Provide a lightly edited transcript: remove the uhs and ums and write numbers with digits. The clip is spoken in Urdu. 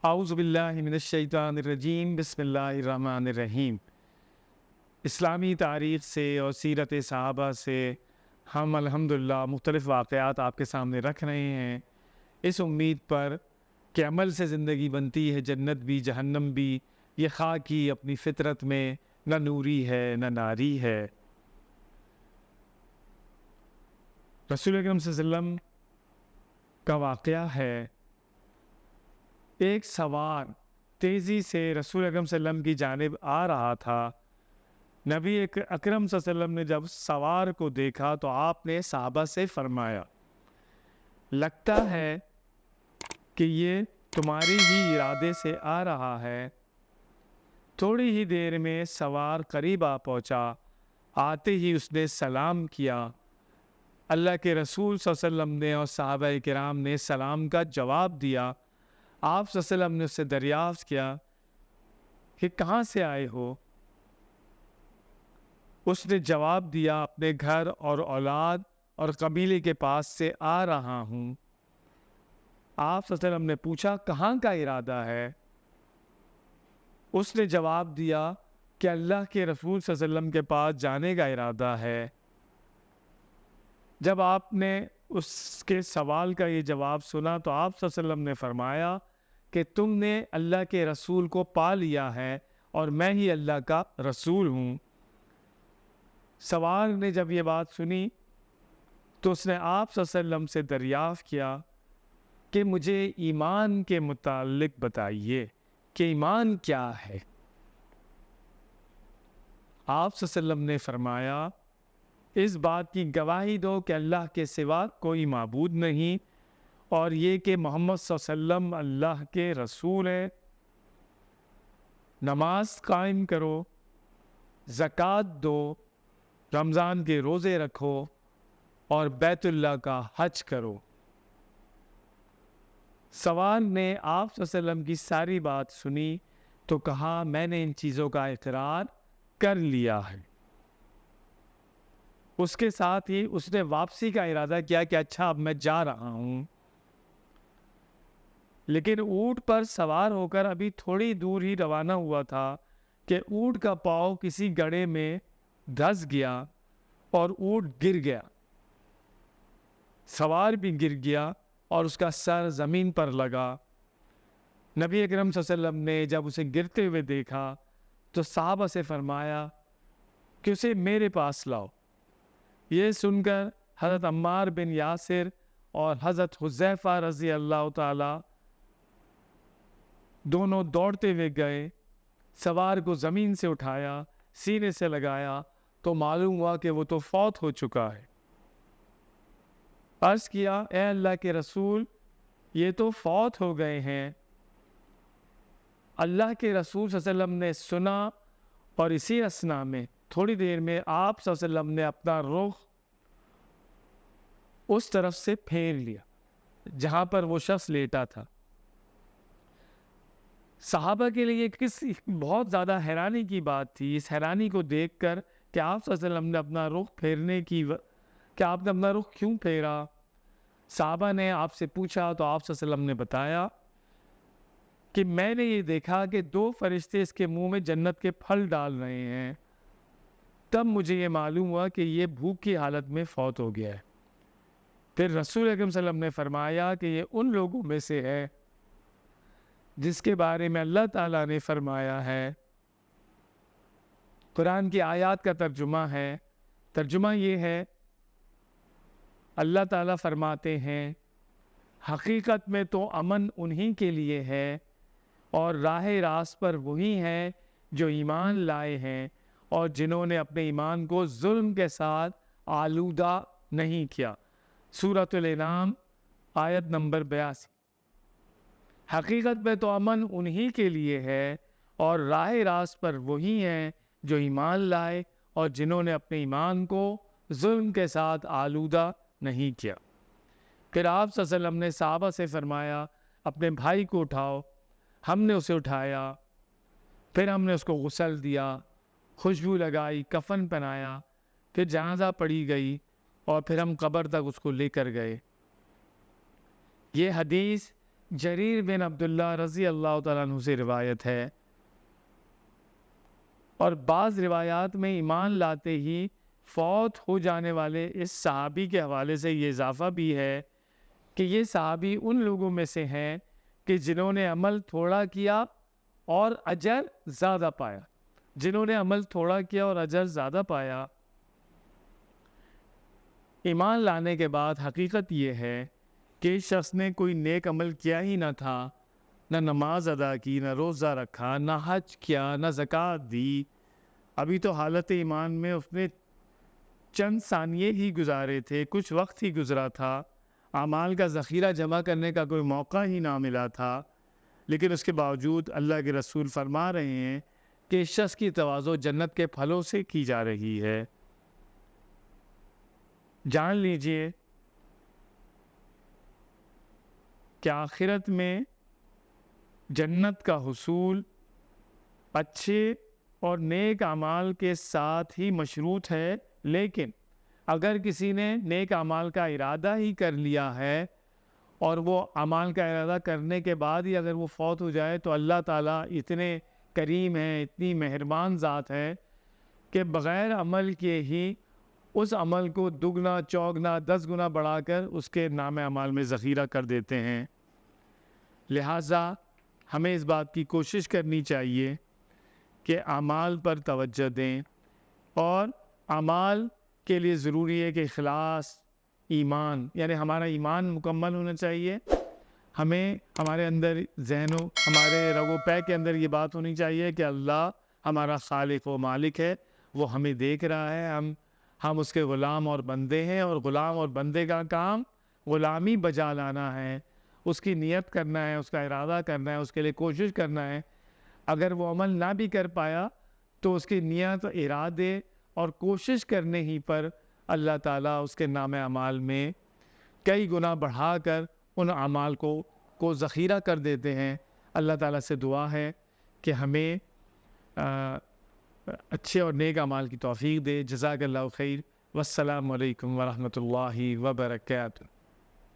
اعوذ باللہ من الشیطان الرجیم، بسم اللہ الرحمن الرحیم۔ اسلامی تاریخ سے اور سیرت صحابہ سے ہم الحمدللہ مختلف واقعات آپ کے سامنے رکھ رہے ہیں، اس امید پر کہ عمل سے زندگی بنتی ہے، جنت بھی جہنم بھی۔ یہ خاکی اپنی فطرت میں نہ نوری ہے نہ ناری ہے۔ رسول اکرم صلی اللہ علیہ وسلم کا واقعہ ہے، ایک سوار تیزی سے رسول اکرم صلی اللہ علیہ وسلم کی جانب آ رہا تھا۔ نبی اکرم صلی اللہ علیہ وسلم نے جب سوار کو دیکھا تو آپ نے صحابہ سے فرمایا، لگتا ہے کہ یہ تمہاری ہی ارادے سے آ رہا ہے۔ تھوڑی ہی دیر میں سوار قریب آ پہنچا، آتے ہی اس نے سلام کیا۔ اللہ کے رسول صلی اللہ علیہ وسلم نے اور صحابہ کرام نے سلام کا جواب دیا۔ آپ صلی اللہ علیہ وسلم نے اس سے دریافت کیا کہ کہاں سے آئے ہو؟ اس نے جواب دیا، اپنے گھر اور اولاد اور قبیلے کے پاس سے آ رہا ہوں۔ آپ صلی اللہ علیہ وسلم نے پوچھا، کہاں کا ارادہ ہے؟ اس نے جواب دیا کہ اللہ کے رسول صلی اللہ علیہ وسلم کے پاس جانے کا ارادہ ہے۔ جب آپ نے اس کے سوال کا یہ جواب سنا تو آپ صلی اللہ علیہ وسلم نے فرمایا کہ تم نے اللہ کے رسول کو پا لیا ہے اور میں ہی اللہ کا رسول ہوں۔ سوار نے جب یہ بات سنی تو اس نے آپ صلی اللہ علیہ وسلم سے دریافت کیا کہ مجھے ایمان کے متعلق بتائیے کہ ایمان کیا ہے۔ آپ صلی اللہ علیہ وسلم نے فرمایا، اس بات کی گواہی دو کہ اللہ کے سوا کوئی معبود نہیں، اور یہ کہ محمد صلی اللہ علیہ وسلم اللہ کے رسول ہیں۔ نماز قائم کرو، زکوٰۃ دو، رمضان کے روزے رکھو اور بیت اللہ کا حج کرو۔ سوار نے آپ صلی اللہ علیہ وسلم کی ساری بات سنی تو کہا، میں نے ان چیزوں کا اقرار کر لیا ہے۔ اس کے ساتھ ہی اس نے واپسی کا ارادہ کیا کہ اچھا اب میں جا رہا ہوں، لیکن اونٹ پر سوار ہو کر ابھی تھوڑی دور ہی روانہ ہوا تھا کہ اونٹ کا پاؤں کسی گڑھے میں دھس گیا اور اونٹ گر گیا۔ سوار بھی گر گیا اور اس کا سر زمین پر لگا۔ نبی اکرم صلی اللہ علیہ وسلم نے جب اسے گرتے ہوئے دیکھا تو صحابہ سے فرمایا کہ اسے میرے پاس لاؤ۔ یہ سن کر حضرت عمار بن یاسر اور حضرت حذیفہ رضی اللہ تعالی دونوں دوڑتے ہوئے گئے، سوار کو زمین سے اٹھایا، سینے سے لگایا تو معلوم ہوا کہ وہ تو فوت ہو چکا ہے۔ عرض کیا، اے اللہ کے رسول، یہ تو فوت ہو گئے ہیں۔ اللہ کے رسول صلی اللہ علیہ وسلم نے سنا اور اسی اثنا میں تھوڑی دیر میں آپ صلی اللہ علیہ وسلم نے اپنا رخ اس طرف سے پھیر لیا جہاں پر وہ شخص لیٹا تھا۔ صحابہ کے لیے بہت زیادہ حیرانی کی بات تھی۔ اس حیرانی کو دیکھ کر کہ آپ صلی اللہ علیہ وسلم نے اپنا رخ پھیرنے کی کہ آپ نے اپنا رخ کیوں پھیرا؟ صحابہ نے آپ سے پوچھا تو آپ صلی اللہ علیہ وسلم نے بتایا کہ میں نے یہ دیکھا کہ 2 فرشتے اس کے منہ میں جنت کے پھل ڈال رہے ہیں، تب مجھے یہ معلوم ہوا کہ یہ بھوک کی حالت میں فوت ہو گیا ہے۔ پھر رسول اکرم صلی اللہ علیہ وسلم نے فرمایا کہ یہ ان لوگوں میں سے ہے جس کے بارے میں اللہ تعالیٰ نے فرمایا ہے۔ قرآن کی آیات کا ترجمہ یہ ہے، اللہ تعالیٰ فرماتے ہیں، حقیقت میں تو امن انہی کے لیے ہے اور راہ راست پر وہی ہیں جو ایمان لائے ہیں اور جنہوں نے اپنے ایمان کو ظلم کے ساتھ آلودہ نہیں کیا۔ سورۃ الانعام آیت نمبر 82۔ حقیقت میں تو امن انہی کے لیے ہے اور راہ راست پر وہی ہیں جو ایمان لائے اور جنہوں نے اپنے ایمان کو ظلم کے ساتھ آلودہ نہیں کیا۔ پھر آپ صلی اللہ علیہ وسلم نے صحابہ سے فرمایا، اپنے بھائی کو اٹھاؤ۔ ہم نے اسے اٹھایا، پھر ہم نے اس کو غسل دیا، خوشبو لگائی، کفن پہنایا، پھر جنازہ پڑھی گئی اور پھر ہم قبر تک اس کو لے کر گئے۔ یہ حدیث جریر بن عبداللہ رضی اللہ تعالیٰ عنہ سے روایت ہے، اور بعض روایات میں ایمان لاتے ہی فوت ہو جانے والے اس صحابی کے حوالے سے یہ اضافہ بھی ہے کہ یہ صحابی ان لوگوں میں سے ہیں کہ جنہوں نے عمل تھوڑا کیا اور اجر زیادہ پایا، جنہوں نے عمل تھوڑا کیا اور اجر زیادہ پایا۔ ایمان لانے کے بعد حقیقت یہ ہے کہ اس شخص نے کوئی نیک عمل کیا ہی نہ تھا، نہ نماز ادا کی، نہ روزہ رکھا، نہ حج کیا، نہ زکوٰۃ دی، ابھی تو حالت ایمان میں اس نے چند ثانیے ہی گزارے تھے، کچھ وقت ہی گزرا تھا، اعمال کا ذخیرہ جمع کرنے کا کوئی موقع ہی نہ ملا تھا، لیکن اس کے باوجود اللہ کے رسول فرما رہے ہیں کہ اس شخص کی تواضع جنت کے پھلوں سے کی جا رہی ہے۔ جان لیجئے کہ آخرت میں جنت کا حصول اچھے اور نیک اعمال کے ساتھ ہی مشروط ہے، لیکن اگر کسی نے نیک اعمال کا ارادہ ہی کر لیا ہے اور وہ اعمال کا ارادہ کرنے کے بعد ہی اگر وہ فوت ہو جائے تو اللہ تعالیٰ اتنے کریم ہیں، اتنی مہربان ذات ہے کہ بغیر عمل کے ہی اس عمل کو دگنا چوگنا 10 گنا بڑھا کر اس کے نام اعمال میں ذخیرہ کر دیتے ہیں۔ لہٰذا ہمیں اس بات کی کوشش کرنی چاہیے کہ اعمال پر توجہ دیں، اور اعمال کے لیے ضروری ہے کہ اخلاص، ایمان، یعنی ہمارا ایمان مکمل ہونا چاہیے، ہمیں ہمارے اندر ذہن و ہمارے رگ و پے کے اندر یہ بات ہونی چاہیے کہ اللہ ہمارا خالق و مالک ہے، وہ ہمیں دیکھ رہا ہے، ہم اس کے غلام اور بندے ہیں، اور غلام اور بندے کا کام غلامی بجا لانا ہے، اس کی نیت کرنا ہے، اس کا ارادہ کرنا ہے، اس کے لیے کوشش کرنا ہے۔ اگر وہ عمل نہ بھی کر پایا تو اس کی نیت، ارادے اور کوشش کرنے ہی پر اللہ تعالیٰ اس کے نام اعمال میں کئی گنا بڑھا کر ان اعمال کو ذخیرہ کر دیتے ہیں۔ اللہ تعالیٰ سے دعا ہے کہ ہمیں اچھے اور نیک اعمال کی توفیق دے۔ جزاک اللہ خیر، والسلام علیکم ورحمۃ اللہ وبرکاتہ۔